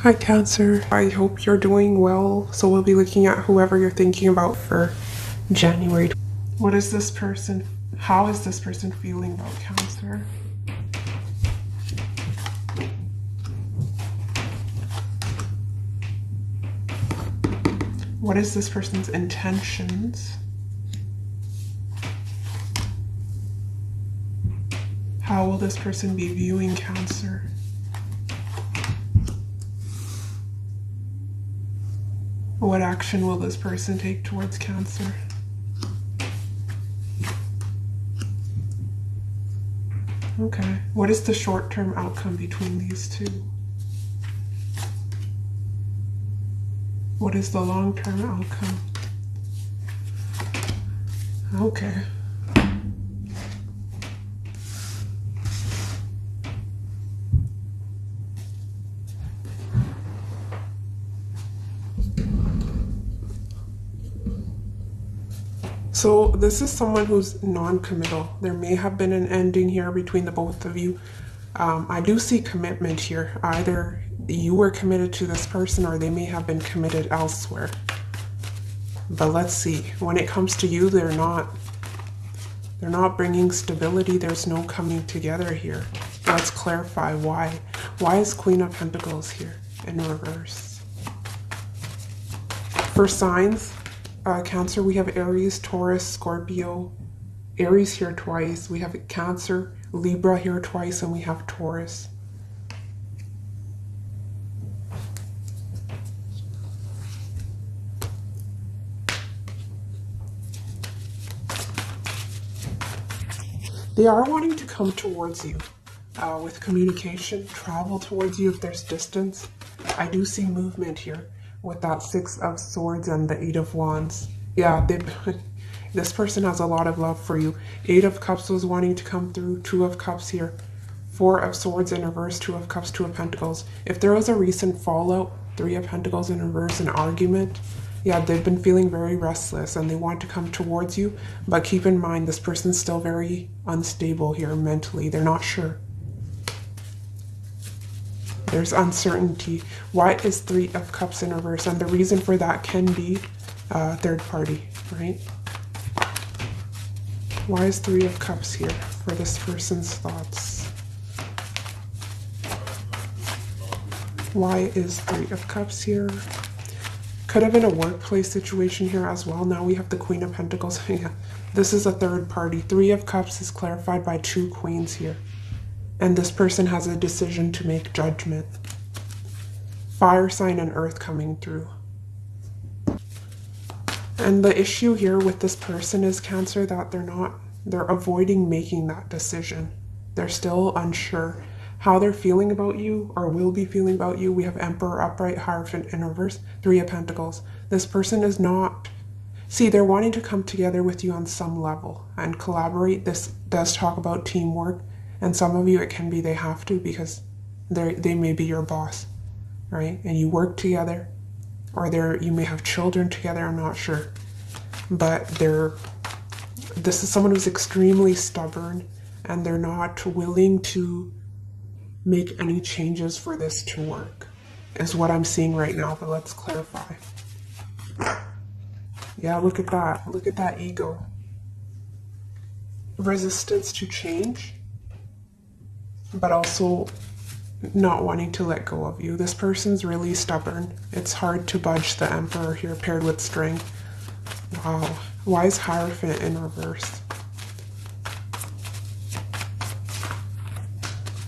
Hi Cancer, I hope you're doing well. So we'll be looking at whoever you're thinking about for January. What is this person, how is this person feeling about Cancer? What is this person's intentions? How will this person be viewing Cancer? What action will this person take towards Cancer? Okay. What is the short-term outcome between these two? What is the long-term outcome? Okay. So this is someone who's non-committal. There may have been an ending here between the both of you. I do see commitment here. Either you were committed to this person or they may have been committed elsewhere. But let's see. When it comes to you, they're not bringing stability. There's no coming together here. Let's clarify why. Why is Queen of Pentacles here in reverse? For signs, Cancer, we have Aries, Taurus, Scorpio. Aries here twice. We have Cancer, Libra here twice, and we have Taurus. They are wanting to come towards you with communication, travel towards you if there's distance. I do see movement here with that Six of Swords and the Eight of Wands. Yeah, this person has a lot of love for you. Eight of Cups was wanting to come through. Two of Cups here. Four of Swords in reverse. Two of Cups, Two of Pentacles. If there was a recent fallout, Three of Pentacles in reverse, an argument, yeah, they've been feeling very restless and they want to come towards you. But keep in mind, this person's still very unstable here mentally. They're not sure. There's uncertainty. Why is Three of Cups in reverse? And the reason for that can be third party, right? Why is Three of Cups here for this person's thoughts? Why is Three of Cups here? Could have been a workplace situation here as well. Now we have the Queen of Pentacles. Yeah, this is a third party. Three of Cups is clarified by two queens here. And this person has a decision to make, judgment. Fire sign and earth coming through. And the issue here with this person is, Cancer, that they're avoiding making that decision. They're still unsure how they're feeling about you or will be feeling about you. We have Emperor upright, Hierophant in reverse, Three of Pentacles. This person is not... See, they're wanting to come together with you on some level and collaborate. This does talk about teamwork. And some of you, it can be they have to because they may be your boss, right? And you work together, or you may have children together, I'm not sure. But this is someone who's extremely stubborn and they're not willing to make any changes for this to work, is what I'm seeing right now. But let's clarify. Yeah, look at that. Look at that ego. Resistance to change, but also not wanting to let go of you. This person's really stubborn. It's hard to budge the Emperor here paired with strength. Wow. Why is Hierophant in reverse?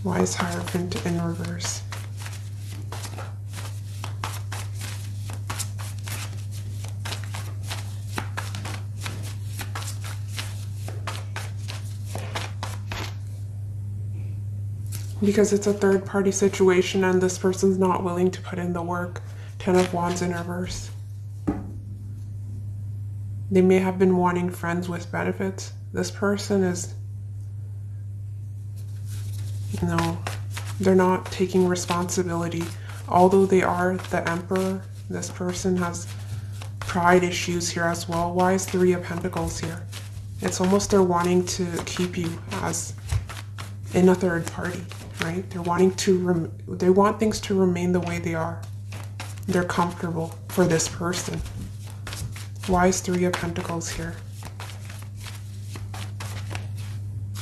Why is Hierophant in reverse? Because it's a third party situation and this person's not willing to put in the work. Ten of Wands in reverse. They may have been wanting friends with benefits. This person is... No, they're not taking responsibility. Although they are the Emperor, this person has pride issues here as well. Why is Three of Pentacles here? It's almost they're wanting to keep you as in a third party. right? They're wanting to, they want things to remain the way they are. They're comfortable for this person. Why is Three of Pentacles here?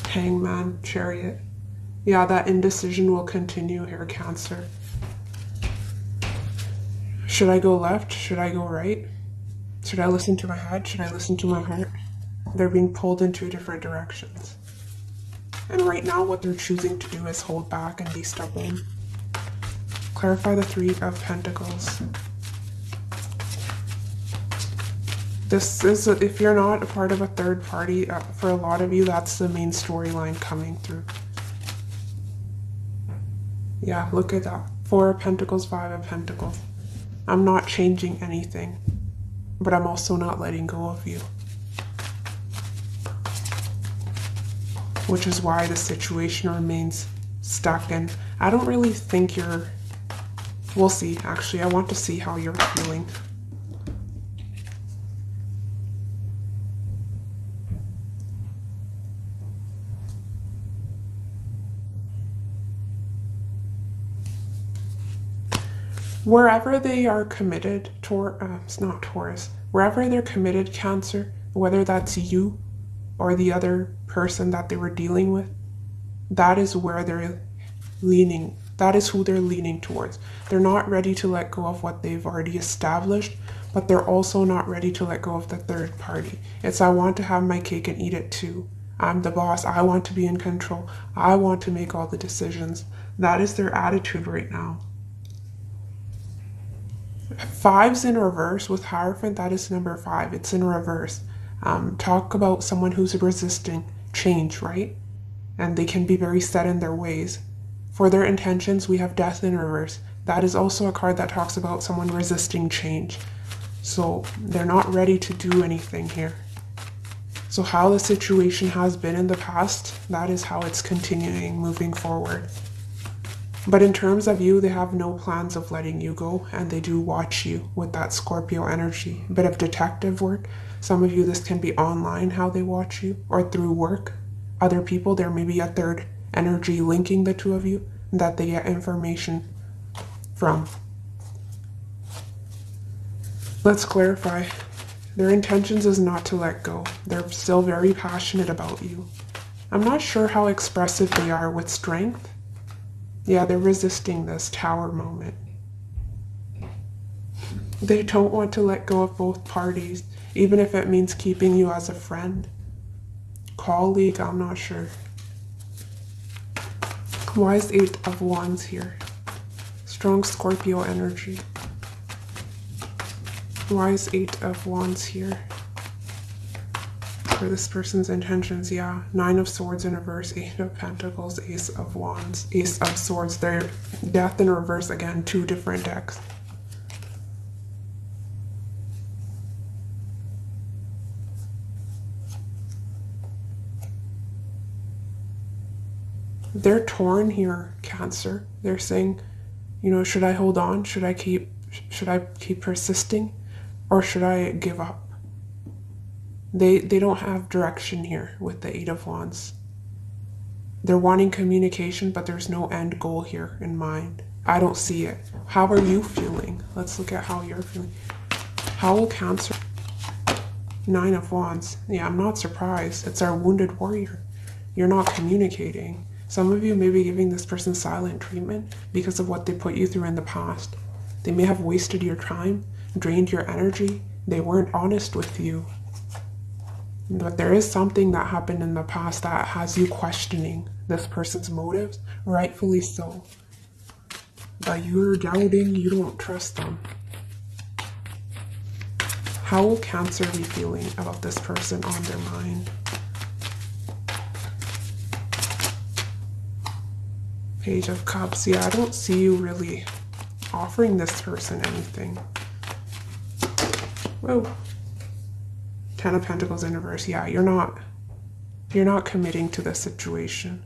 Hangman, Chariot. Yeah, that indecision will continue here, Cancer. Should I go left? Should I go right? Should I listen to my head? Should I listen to my heart? They're being pulled in two different directions. And right now what they're choosing to do is hold back and be stubborn. Clarify the Three of Pentacles. This is, if you're not a part of a third party, for a lot of you, that's the main storyline coming through. Yeah, look at that. Four of Pentacles, Five of Pentacles. I'm not changing anything, but I'm also not letting go of you. Which is why the situation remains stuck, and I don't really think you're... We'll see, actually. I want to see how you're feeling. Wherever they are committed, it's not Taurus, wherever they're committed, Cancer, whether that's you or the other person that they were dealing with, that is where they're leaning. That is who they're leaning towards. They're not ready to let go of what they've already established, but they're also not ready to let go of the third party. It's, I want to have my cake and eat it too. I'm the boss. I want to be in control. I want to make all the decisions. That is their attitude right now. Fives in reverse with Hierophant, that is number 5. It's in reverse. Talk about someone who's resisting change, right? And they can be very set in their ways. For their intentions, we have Death in reverse. That is also a card that talks about someone resisting change. So they're not ready to do anything here. So how the situation has been in the past, that is how it's continuing moving forward. But in terms of you, they have no plans of letting you go, and they do watch you with that Scorpio energy. A bit of detective work. Some of you, this can be online, how they watch you, or through work. Other people, there may be a third energy linking the two of you that they get information from. Let's clarify. Their intentions is not to let go. They're still very passionate about you. I'm not sure how expressive they are with strength. Yeah, they're resisting this Tower moment. They don't want to let go of both parties, even if it means keeping you as a friend. Colleague, I'm not sure. Why is 8 of Wands here? Strong Scorpio energy. Why is 8 of Wands here? For this person's intentions, yeah. 9 of Swords in reverse, 8 of Pentacles, Ace of Wands, Ace of Swords. They're Death in reverse again, 2 different decks. They're torn here, Cancer. They're saying, you know, should I hold on? Should I keep persisting? Or should I give up? They don't have direction here with the 8 of Wands. They're wanting communication, but there's no end goal here in mind. I don't see it. How are you feeling? Let's look at how you're feeling. How will Cancer... 9 of Wands. Yeah, I'm not surprised. It's our wounded warrior. You're not communicating. Some of you may be giving this person silent treatment because of what they put you through in the past. They may have wasted your time, drained your energy. They weren't honest with you. But there is something that happened in the past that has you questioning this person's motives, rightfully so. But you're doubting, you don't trust them. How will Cancer be feeling about this person on their mind? Page of Cups. Yeah, I don't see you really offering this person anything. Whoa. 10 of Pentacles in reverse. Yeah, you're not committing to this situation.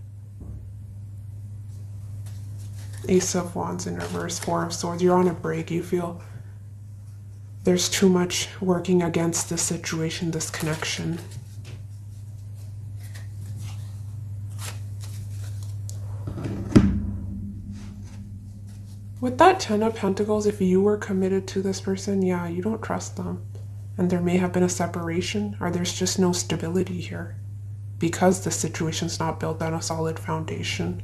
Ace of Wands in reverse, 4 of Swords. You're on a break. You feel there's too much working against this situation, this connection. With that Ten of Pentacles, if you were committed to this person, yeah, you don't trust them. And there may have been a separation, or there's just no stability here because the situation's not built on a solid foundation.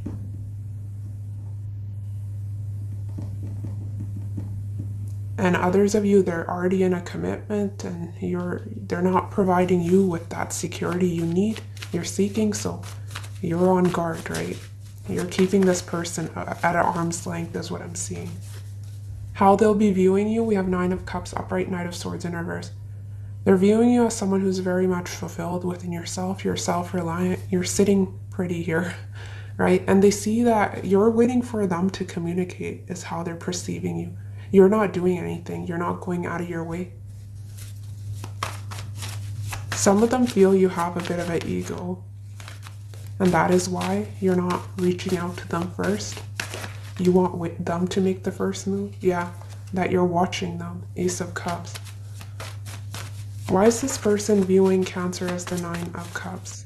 And others of you, they're already in a commitment and they're not providing you with that security you need, you're seeking, so you're on guard, right? You're keeping this person at an arm's length is what I'm seeing. How they'll be viewing you, we have Nine of Cups upright, Knight of Swords in reverse. They're viewing you as someone who's very much fulfilled within yourself. You're self-reliant. You're sitting pretty here, right? And they see that you're waiting for them to communicate is how they're perceiving you. You're not doing anything. You're not going out of your way. Some of them feel you have a bit of an ego. And that is why you're not reaching out to them first. You want them to make the first move. Yeah, that you're watching them. Ace of Cups. Why is this person viewing Cancer as the Nine of Cups?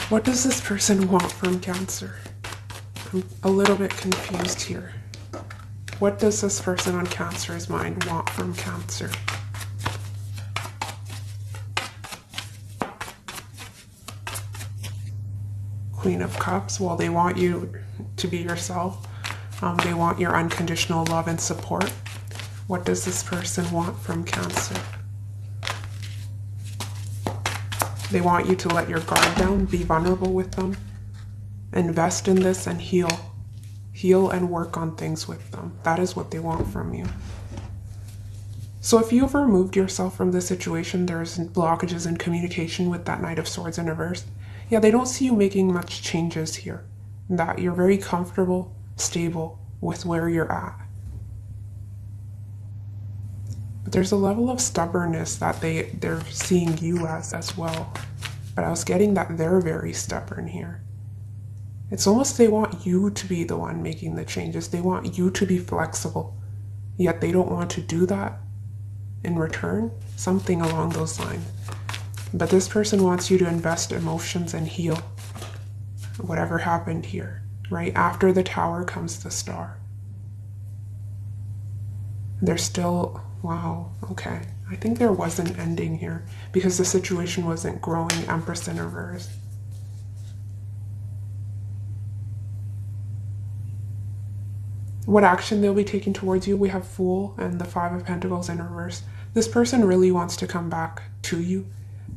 What does this person want from Cancer? I'm a little bit confused here. What does this person on Cancer's mind want from Cancer? Queen of Cups. Well, they want you to be yourself. They want your unconditional love and support. What does this person want from Cancer? They want you to let your guard down, be vulnerable with them, invest in this and heal. Heal and work on things with them. That is what they want from you. So if you've removed yourself from this situation, there's blockages in communication with that Knight of Swords in reverse. Yeah, they don't see you making much changes here. That you're very comfortable, stable with where you're at. But there's a level of stubbornness that they're seeing you as well. But I was getting that they're very stubborn here. It's almost they want you to be the one making the changes. They want you to be flexible. Yet they don't want to do that in return. Something along those lines. But this person wants you to invest emotions and heal whatever happened here, right? After the Tower comes the Star. They're still, wow, okay. I think there was an ending here because the situation wasn't growing. Empress in reverse. What action they'll be taking towards you, we have Fool and the Five of Pentacles in reverse. This person really wants to come back to you.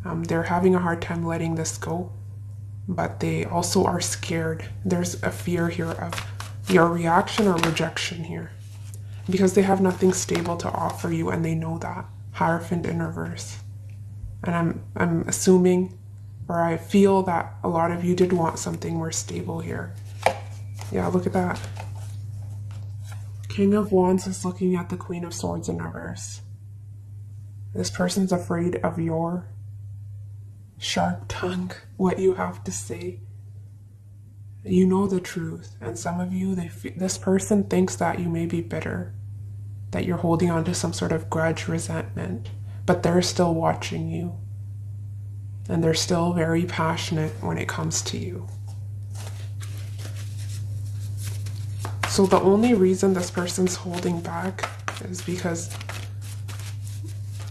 They're having a hard time letting this go, but they also are scared. There's a fear here of your reaction or rejection here because they have nothing stable to offer you and they know that. Hierophant in reverse. And I'm assuming, or I feel that a lot of you did want something more stable here. Yeah, look at that. King of Wands is looking at the Queen of Swords in reverse. This person's afraid of your sharp tongue, what you have to say. You know the truth, and some of you, this person thinks that you may be bitter, that you're holding on to some sort of grudge, resentment, but they're still watching you, and they're still very passionate when it comes to you. So the only reason this person's holding back is because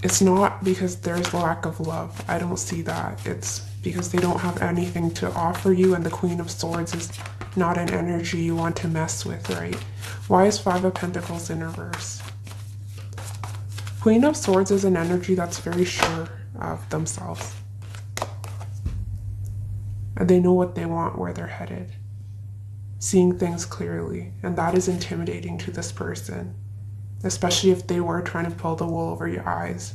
it's not because there's lack of love. I don't see that. It's because they don't have anything to offer you, and the Queen of Swords is not an energy you want to mess with, right? Why is Five of Pentacles in reverse? Queen of Swords is an energy that's very sure of themselves. And they know what they want, where they're headed. Seeing things clearly, and that is intimidating to this person. Especially if they were trying to pull the wool over your eyes.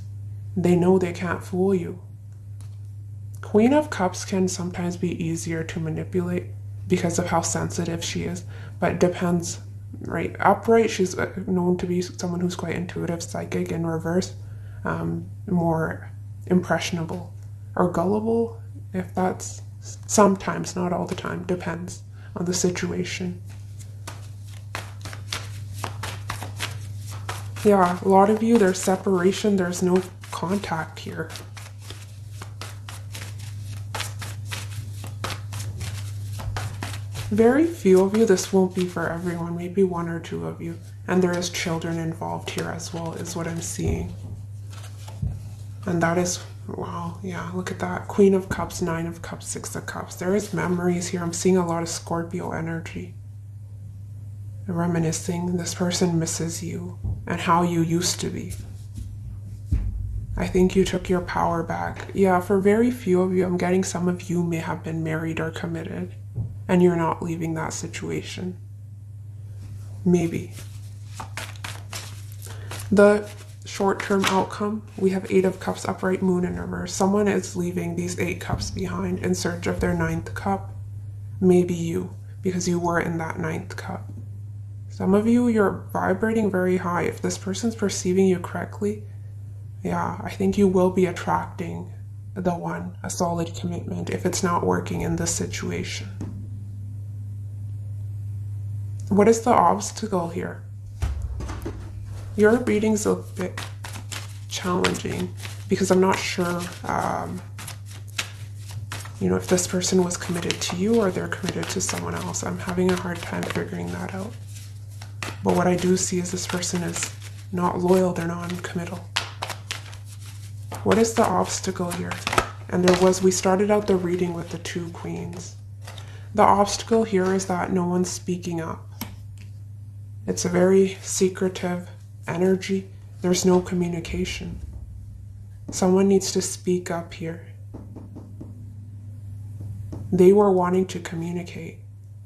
They know they can't fool you. Queen of Cups can sometimes be easier to manipulate because of how sensitive she is, but it depends, right? Upright, she's known to be someone who's quite intuitive, psychic. In reverse, more impressionable or gullible, if that's sometimes, not all the time, depends on the situation. Yeah, a lot of you, there's separation, there's no contact here. Very few of you, this won't be for everyone, maybe one or two of you. And there is children involved here as well, is what I'm seeing. And that is, wow, yeah, look at that. Queen of Cups, Nine of Cups, Six of Cups. There is memories here. I'm seeing a lot of Scorpio energy. Reminiscing, this person misses you and how you used to be. I think you took your power back. Yeah, for very few of you, I'm getting some of you may have been married or committed and you're not leaving that situation. Maybe. The short-term outcome, we have Eight of Cups, upright, Moon in reverse. Someone is leaving these 8 cups behind in search of their 9th cup. Maybe you, because you were in that 9th cup. Some of you, you're vibrating very high. If this person's perceiving you correctly, yeah, I think you will be attracting the one, a solid commitment, if it's not working in this situation. What is the obstacle here? Your reading's a bit challenging because I'm not sure, if this person was committed to you or they're committed to someone else. I'm having a hard time figuring that out. But what I do see is this person is not loyal, they're non-committal. What is the obstacle here? And we started out the reading with the 2 queens. The obstacle here is that no one's speaking up. It's a very secretive energy. There's no communication. Someone needs to speak up here. They were wanting to communicate,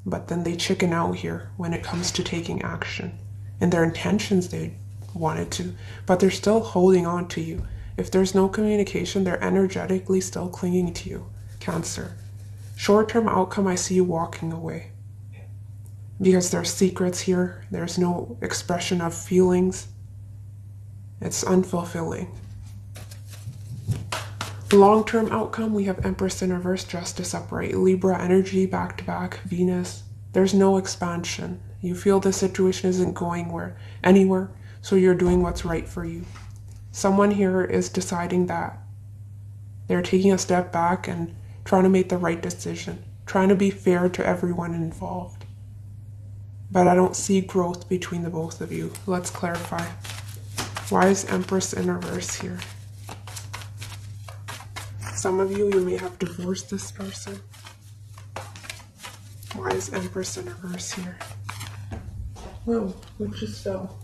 but then they chicken out here when it comes to taking action. And their intentions, they wanted to, but they're still holding on to you. If there's no communication, they're energetically still clinging to you, Cancer. Short-term outcome, I see you walking away. Because there's secrets here, there's no expression of feelings. It's unfulfilling. Long-term outcome, we have Empress in reverse, Justice upright, Libra energy, back-to-back, Venus. There's no expansion. You feel the situation isn't going anywhere, so you're doing what's right for you. Someone here is deciding that they're taking a step back and trying to make the right decision, trying to be fair to everyone involved. But I don't see growth between the both of you. Let's clarify. Why is Empress in reverse here? Some of you may have divorced this person. Why is Empress in reverse here? Whoa, what just fell?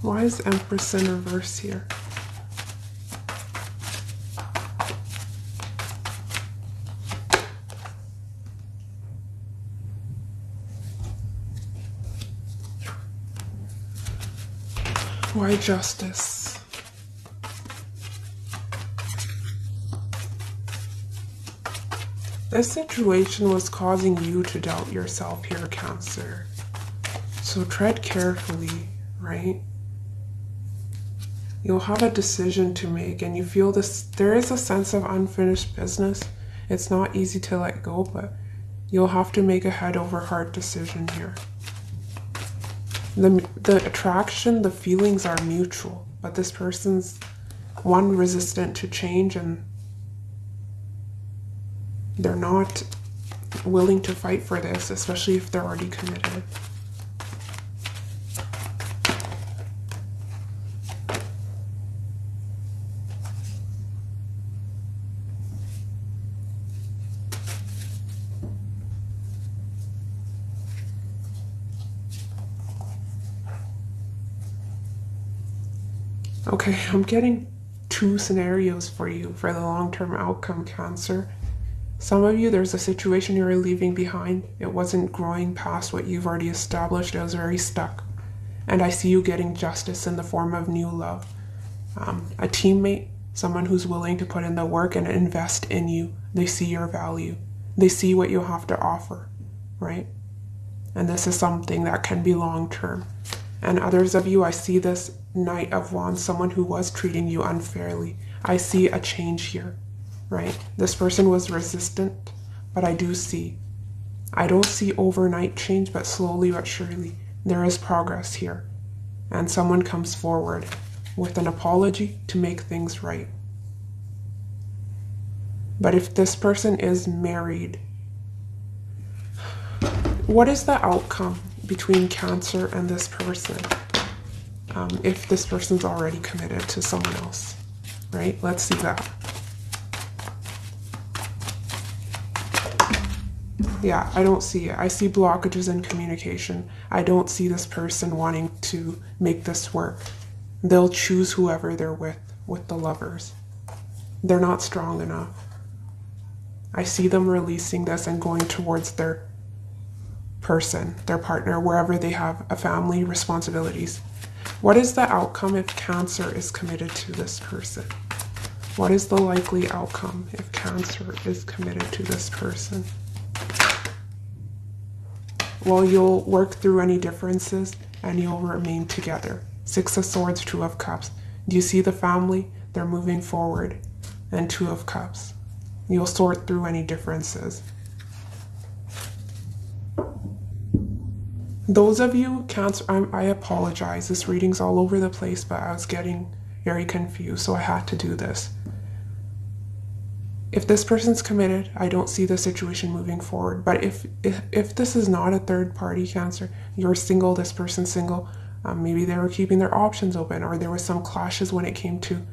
Why is Empress in reverse here? Why Justice? This situation was causing you to doubt yourself here, Cancer. So tread carefully, right? You'll have a decision to make and you feel this, there is a sense of unfinished business. It's not easy to let go, but you'll have to make a head over heart decision here. The attraction, the feelings are mutual, but this person's one resistant to change and they're not willing to fight for this, especially if they're already committed. Okay, I'm getting 2 scenarios for you for the long-term outcome, Cancer. Some of you, there's a situation you're leaving behind. It wasn't growing past what you've already established. It was very stuck. And I see you getting justice in the form of new love. A teammate, someone who's willing to put in the work and invest in you. They see your value. They see what you have to offer, right? And this is something that can be long-term. And others of you, I see this Knight of Wands, someone who was treating you unfairly. I see a change here, right? This person was resistant, but I don't see overnight change, but slowly but surely There is progress here, and someone comes forward with an apology to make things right. But if this person is married, what is the outcome between Cancer and this person? If this person's already committed to someone else, right? Let's see that. Yeah, I don't see it. I see blockages in communication. I don't see this person wanting to make this work. They'll choose whoever they're with the Lovers. They're not strong enough. I see them releasing this and going towards their person, their partner, wherever they have a family, responsibilities. What is the outcome if Cancer is committed to this person? What is the likely outcome if Cancer is committed to this person? Well, you'll work through any differences and you'll remain together. 6 of Swords, 2 of Cups. Do you see the family? They're moving forward. And 2 of Cups. You'll sort through any differences. Those of you, Cancer, I apologize. This reading's all over the place, but I was getting very confused, so I had to do this. If this person's committed, I don't see the situation moving forward. But if this is not a third party, Cancer, you're single, this person's single, maybe they were keeping their options open, or there was some clashes when it came to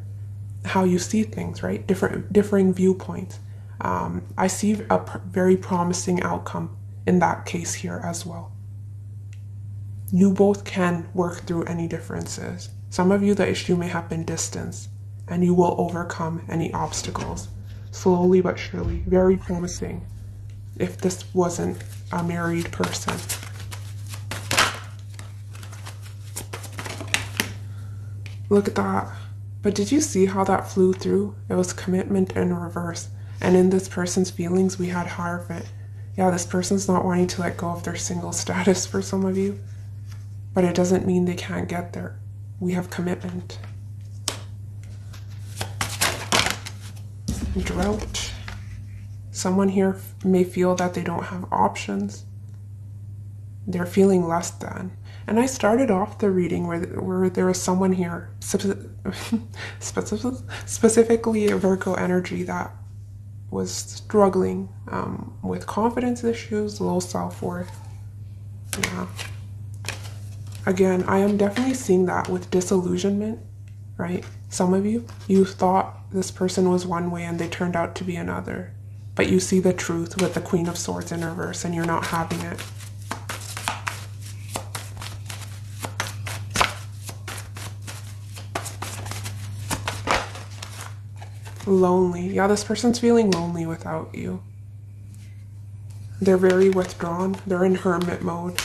how you see things, right? Differing viewpoints. I see a very promising outcome in that case here as well. You both can work through any differences. Some of you, the issue may have been distance, and you will overcome any obstacles. Slowly but surely. Very promising if this wasn't a married person. Look at that. But did you see how that flew through? It was commitment in reverse. And in this person's feelings, we had Hierophant. Yeah, this person's not wanting to let go of their single status for some of you. But it doesn't mean they can't get there. We have commitment. Drought. Someone here may feel that they don't have options. They're feeling less than. And I started off the reading where there was someone here, specifically a Virgo energy, that was struggling with confidence issues, low self-worth. Yeah. Again, I am definitely seeing that with disillusionment, right? Some of you thought this person was one way and they turned out to be another. But you see the truth with the Queen of Swords in reverse and you're not having it. Lonely. Yeah, this person's feeling lonely without you. They're very withdrawn. They're in hermit mode.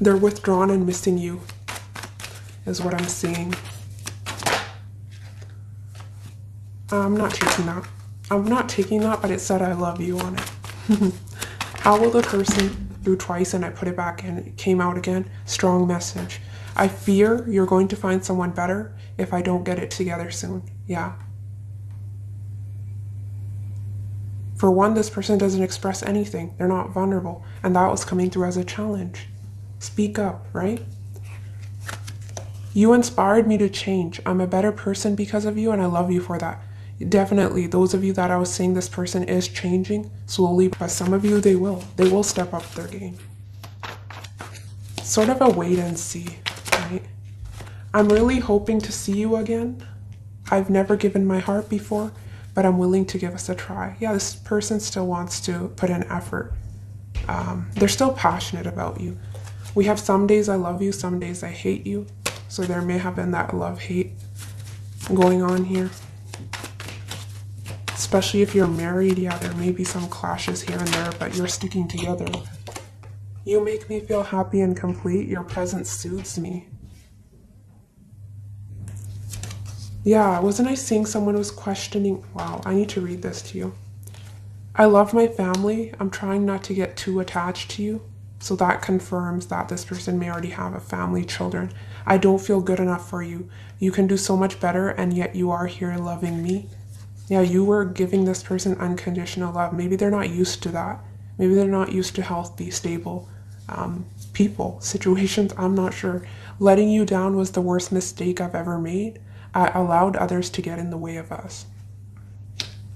They're withdrawn and missing you, is what I'm seeing. I'm not taking that. I'm not taking that, but it said I love you on it. How will the person, threw twice and I put it back in, it came out again. Strong message. I fear you're going to find someone better if I don't get it together soon. Yeah. For one, this person doesn't express anything. They're not vulnerable. And that was coming through as a challenge. Speak up, right? You inspired me to change. I'm a better person because of you, and I love you for that. Definitely, those of you that I was saying this person is changing slowly, but some of you, they will step up their game. Sort of a wait and see, right? I'm really hoping to see you again. I've never given my heart before, but I'm willing to give us a try. Yeah, this person still wants to put in effort. They're still passionate about you. We have some days I love you, some days I hate you. So there may have been that love-hate going on here. Especially if you're married, yeah, there may be some clashes here and there, but you're sticking together. You make me feel happy and complete. Your presence soothes me. Yeah, wasn't I seeing someone was questioning? Wow, I need to read this to you. I love my family. I'm trying not to get too attached to you. So that confirms that this person may already have a family, children. I don't feel good enough for you. You can do so much better, and yet you are here loving me. Yeah, you were giving this person unconditional love. Maybe they're not used to that. Maybe they're not used to healthy, stable people, situations. I'm not sure. Letting you down was the worst mistake I've ever made. I allowed others to get in the way of us.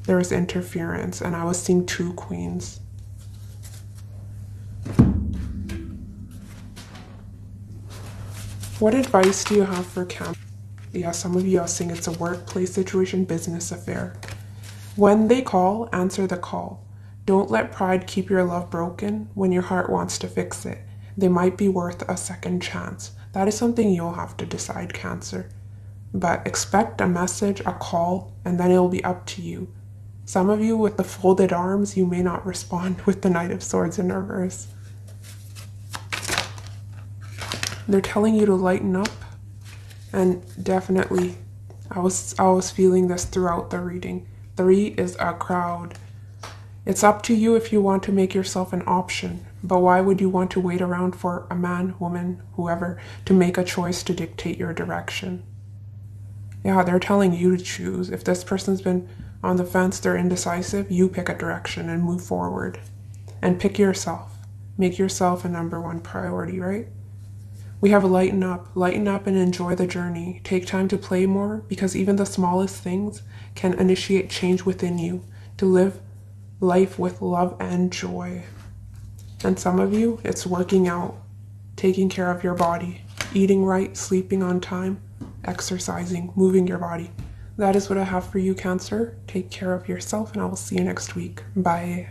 There was interference, and I was seeing two queens. What advice do you have for Cancer? Yeah, some of you are saying it's a workplace situation, business affair. When they call, answer the call. Don't let pride keep your love broken when your heart wants to fix it. They might be worth a second chance. That is something you'll have to decide, Cancer. But expect a message, a call, and then it'll be up to you. Some of you with the folded arms, you may not respond with the Knight of Swords in reverse. They're telling you to lighten up, and definitely, I was feeling this throughout the reading. 3 is a crowd. It's up to you if you want to make yourself an option, but why would you want to wait around for a man, woman, whoever, to make a choice to dictate your direction? Yeah, they're telling you to choose. If this person's been on the fence, they're indecisive, you pick a direction and move forward. And pick yourself. Make yourself a number one priority, right? We have lighten up and enjoy the journey. Take time to play more, because even the smallest things can initiate change within you to live life with love and joy. And some of you, it's working out, taking care of your body, eating right, sleeping on time, exercising, moving your body. That is what I have for you, Cancer. Take care of yourself, and I will see you next week. Bye.